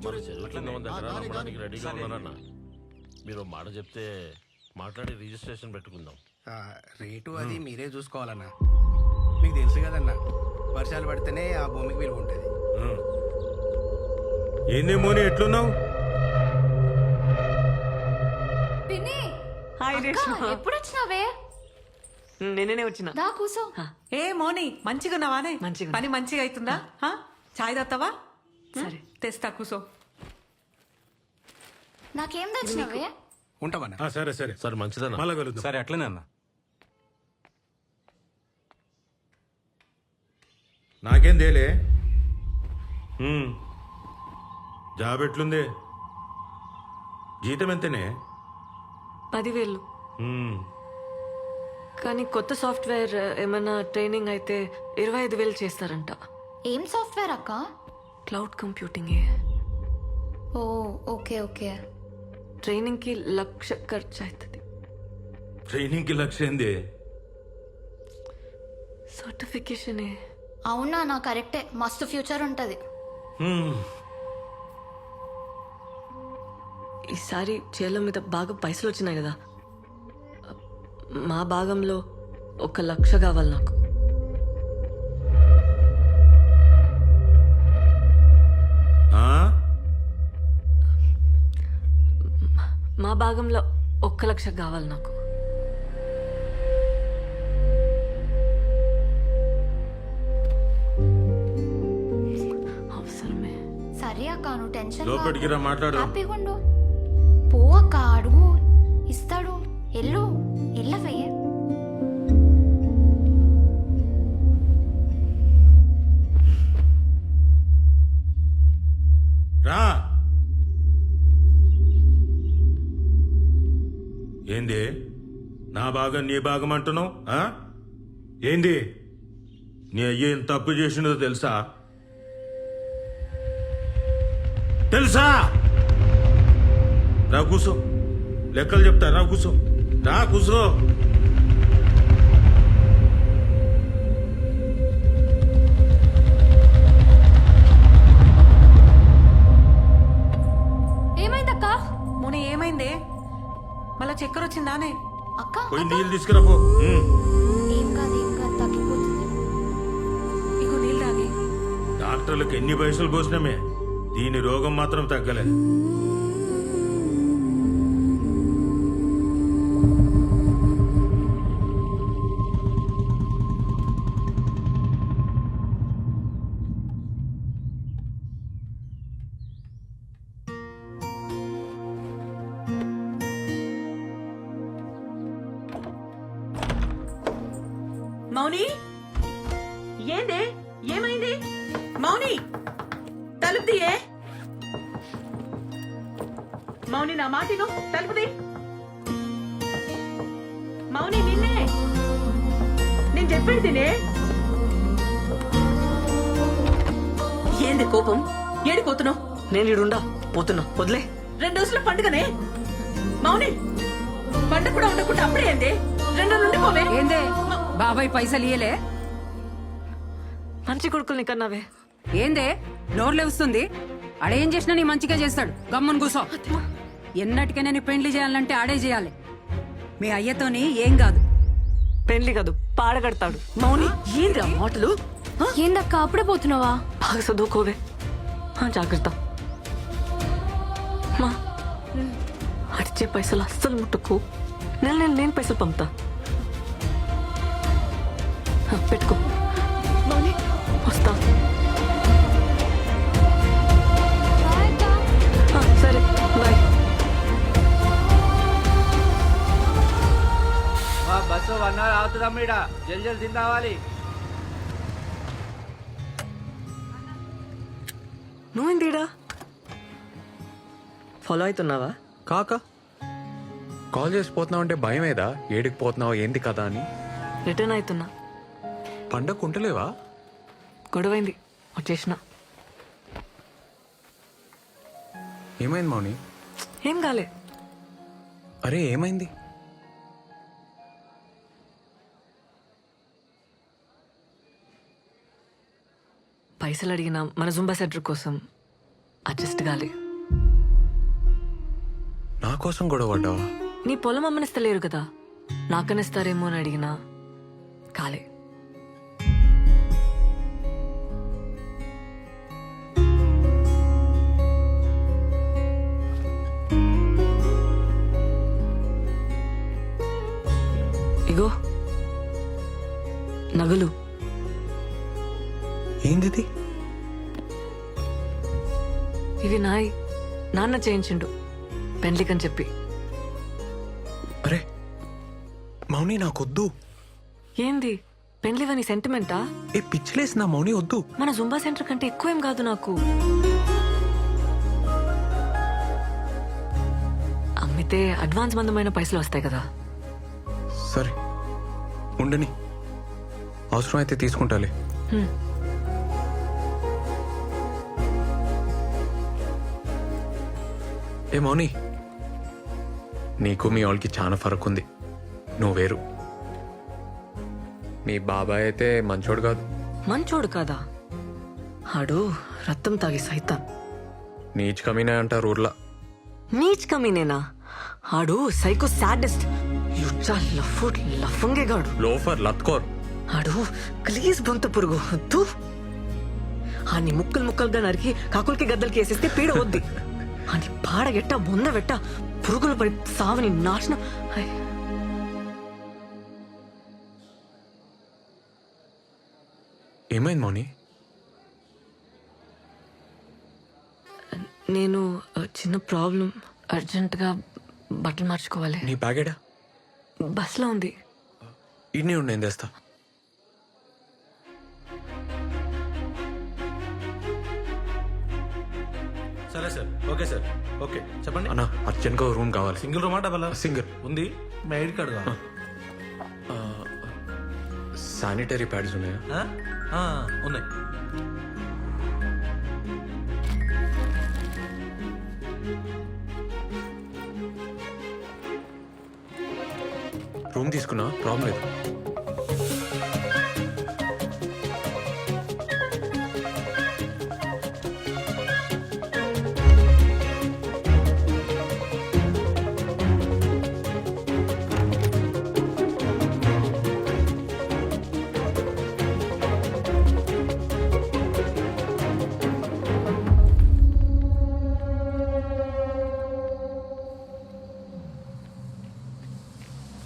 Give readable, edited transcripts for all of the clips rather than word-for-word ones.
మన చెరువు కింద ఉన్న దగ్గర నమ్మడానికి రెడీగా ఉన్నానన్న. మీరు మాట చెప్తే మాట్లాడి రిజిస్ట్రేషన్ పెట్టుకుందాం. రేటు అది మీరే చూసుకోవాలన్నా. మీకు తెలుసు కదన్నా, వర్షాలు పడితేనే ఆ భూమికి విలువ ఉంటుంది. ఏంది మోని ఎట్లున్నావు? ఎప్పుడు వచ్చినావే? నేనే వచ్చిన. దా కూసో. ఏ మోని మంచిగా ఉన్నావానే? మంచిగా. పని మంచిగా అవుతుందా? చాయ్ తాగుతావా? సరే తెస్తా కూసో. నాకేం తెచ్చినావే? ఉంటామన్నా. సరే సరే సరే మంచిదన్న. మళ్ళా కలుద్దాం. సరే అట్లనే అన్న. నాకేం తేలే. జాబ్ ఎట్లుంది? జీతం ఎంతనే? 10,000. కానీ కొత్త సాఫ్ట్వేర్ ఏమైనా ట్రైనింగ్ అయితే 25,000 చేస్తారంట. ఏం సాఫ్ట్వేర్ అక్క? Cloud computing. ఓ ఓకే ఓకే. ట్రైనింగ్ కి 1,00,000 ఖర్చు అవుతుంది. ట్రైనింగ్ కి లక్ష్యం ఏంది? సర్టిఫికేషన్. అవునా? నా కరెక్టే, మస్తు ఫ్యూచర్ ఉంటది. ఈసారి చేల మీద బాగా పైసలు వచ్చినాయి కదా, మా భాగంలో 1,00,000 కావాలి నాకు. మా భాగంలో 1,00,000 కావాలి నాకు. అవసరమే. సరే అక్క, నువ్వు టెన్షన్ లోపలికి రా, మాట్లాడు. హ్యాపీగా ఉండు. పో అక్క, అడుగు, ఇస్తాడు. ఎల్లు ఎల్లవే. రా. ఏంది నా భాగం నీ భాగం అంటున్నావు? ఏంది నీ అయ్య ఏం తప్పు చేసినదో తెలుసా? తెలుసా? రా కూసో, లెక్కలు చెప్తా. రా కూసో, రా కూసో. ఏమైందక్క? మోని ఏమైందే? మళ్ళా చక్కెర వచ్చిందానే? అక్క పోయి నీళ్ళు తీసుకురా పో. ఏం కాదు ఏం కాదు, తగ్గిపోతుంది. ఇగో నీళ్ళు తాగి. డాక్టర్లకు ఎన్ని పైసలు పోసినామే, దీని రోగం మాత్రం తగ్గలే. మౌని, ఏందే? ఏమైంది? మౌని, తలుపు తీయే. మౌని, నా మాటిను, తలుపు తీ. మౌని, నిన్నే నేను చెప్పేది తినే. ఏంది కోపం? ఏడిపోతున్నావు? నేను ఇడుండా పోతున్నా, వదిలే. 2 రోజుల పండుగనే మౌని. పండుగ కూడా ఉండకుండా అప్పుడే ఏంది? 2 రోజులు ఉండిపోవే. ఏందే బాబాయ్ పైసలు ఇయ్యలే? మంచి కొడుకుల్ని కన్నావే. ఏందే నోర్లే వస్తుంది? ఆడేం చేసినా నీ మంచిగా చేస్తాడు. గమ్మున కూసో. ఎన్నటికైనా నీ పెండ్లి చేయాలంటే ఆడే చేయాలి. మీ అయ్యతోని ఏం కాదు. పెళ్లి కాదు, పాడగడతాడు. మౌని, ఏంద్రా మాటలు? ఏందక్క అప్పుడే పోతున్నావా? బాగా చదువుకోవే. జాగ్రత్త. మా అడిచే పైసలు అస్సలు ముట్టుకు. నేను పైసలు పంపుతా. పెట్టుకో. మౌని, వస్తా. సరే, బాయ్. బస్సు 1 అవర్ అవుతుందమ్మా. జల్ జల్ తిని రావాలి. నువ్వేందిడా? ఫాలో అవుతున్నావా? కాక కాల్ చేసి పోతున్నావు అంటే భయమేదా? ఏడికి పోతున్నావు ఏంది కదా అని. రిటర్న్ అవుతున్నా. పండగ ఉంటలేవా? గొడవైంది, వచ్చేసిన. ఏమైంది మౌని? ఏం కాలే. అరే ఏమైంది? పైసలు అడిగినా మన జుంబా సెంటర్ కోసం. అడ్జస్ట్ కాలే. నా కోసం గొడవ పడ్డావా? నీ పొలం అమ్మనిస్తలేరు కదా, నాకనిస్తారేమో అని అడిగినా కాలే. ఇగో నగలు. ఏంది? ఇవి నాయి, నాన్న చేయించిండు పెండ్లికని చెప్పి. అరే మౌని నాకొద్దు. ఏంది పెండ్లివని సెంటిమెంటా? ఏ పిచ్చిలేసి నా మౌని వద్దు. మన జుంబా సెంటర్ కంటే ఎక్కువేం కాదు నాకు. అమ్మితే అడ్వాన్స్ మందమైన పైసలు వస్తాయి కదా. సరే ఉండని, అవసరం అయితే తీసుకుంటాలే. హ్మ్. ఏ మౌని, నీకు మీ వాళ్ళకి చాలా ఫరక్ ఉంది. నువ్వు వేరు. మీ బాబాయ్ అయితే మంచోడు కాదు. మంచోడు కాదా? ఆడు రక్తం తాగి సైతాన్. నీచ్ కమీనే అంటారు ఊర్లా. నీచ్ కమీనేనా? ఆడు సైకో సాడెస్ట్, యుచ్చా లఫంగేగాడు. లోఫర్ లత్కోర్. ఆడు ప్లీజ్ బొంత పురుగు తూ. ఆని ముక్కలు ముక్కలుగా నరికి కాకులకి గద్దలకి వేసేస్తే పీడ వద్ది. అని పాడగెట్ట బొందవెట్ట పురుగులు పడి సావని నాశనం. ఐ. ఏమైంది మౌని? నేను చిన్న ప్రాబ్లం, అర్జెంటుగా బట్టలు మార్చుకోవాలి. నీ బ్యాగేడా? బస్లో ఉంది. ఇన్ని ఉండి ఏం తెస్తా. సరే సార్, ఓకే సార్, ఓకే చెప్పండి. అన్నా అర్జెంట్గా రూమ్ కావాలి. సింగిల్ రూమా డబల్? సింగిల్. ఉంది. మీ ఐడి కార్డు కావాలి. శానిటరీ ప్యాడ్స్ ఉన్నాయా? ఉన్నాయి. రూమ్ తీసుకున్నా, ప్రాబ్లం లేదు.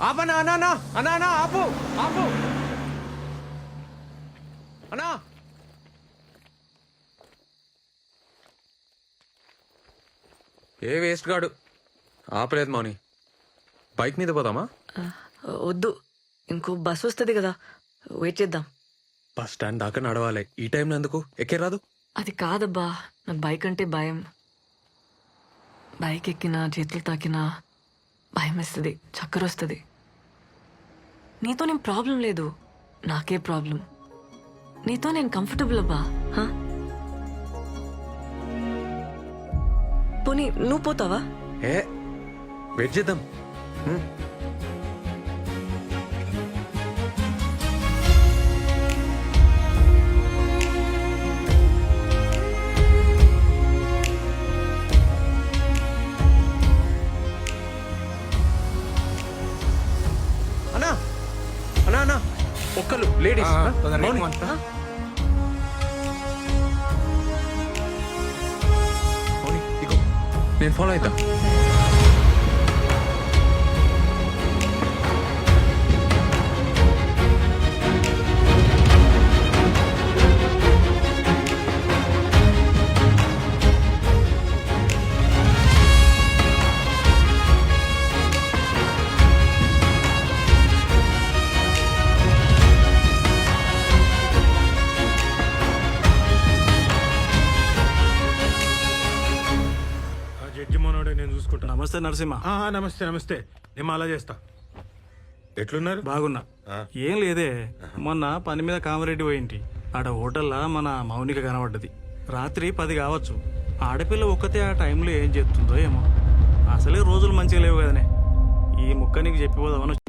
ఆపనా అన్నా అన్నా అన్నా అన్నా ఆపు ఆపు అన్నా. ఏ వేస్ట్ గాడు ఆపలేదు మౌని. బైక్ మీద పోదామా? వద్దు, ఇంకో బస్ వస్తుంది కదా, వెయిట్ చేద్దాం. బస్ స్టాండ్ దాకా నడవాలి. ఈ టైంలో ఎందుకు? ఎక్కే రాదు? అది కాదబ్బా, నాకు బైక్ అంటే భయం. బైక్ ఎక్కినా చేతులు తాకినా భయం వేస్తుంది, చక్కెర వస్తుంది. నీతో నేను ప్రాబ్లం లేదు, నాకే ప్రాబ్లం. నీతో నేను కంఫర్టబుల్ అబ్బా. హా? పోనీ నువ్వు పోతావా? ఏ వెయిట్ చేద్దాం. అన్నా అన్నా అన్నా ఒక్కలు లేడీస్. మౌని. మౌని, ఇగో నేను ఫాలో అవుతా. జడ్జి మనోడే, నేను చూసుకుంటా. నమస్తే నరసింహ. నమస్తే నమస్తే. నేను అలా చేస్తా. ఎట్లున్నారు? బాగున్నా. ఏం లేదే, మొన్న పని మీద కామరెడ్డి పోయింటి. ఆడ హోటల్లా మన మౌనిక కనబడ్డది. రాత్రి 10 కావచ్చు. ఆడపిల్ల ఒక్కతే ఆ టైంలో ఏం చెప్తుందో ఏమో. అసలే రోజులు మంచిగా లేవు కదనే. ఈ ముక్క నీకు చెప్పిపోదామని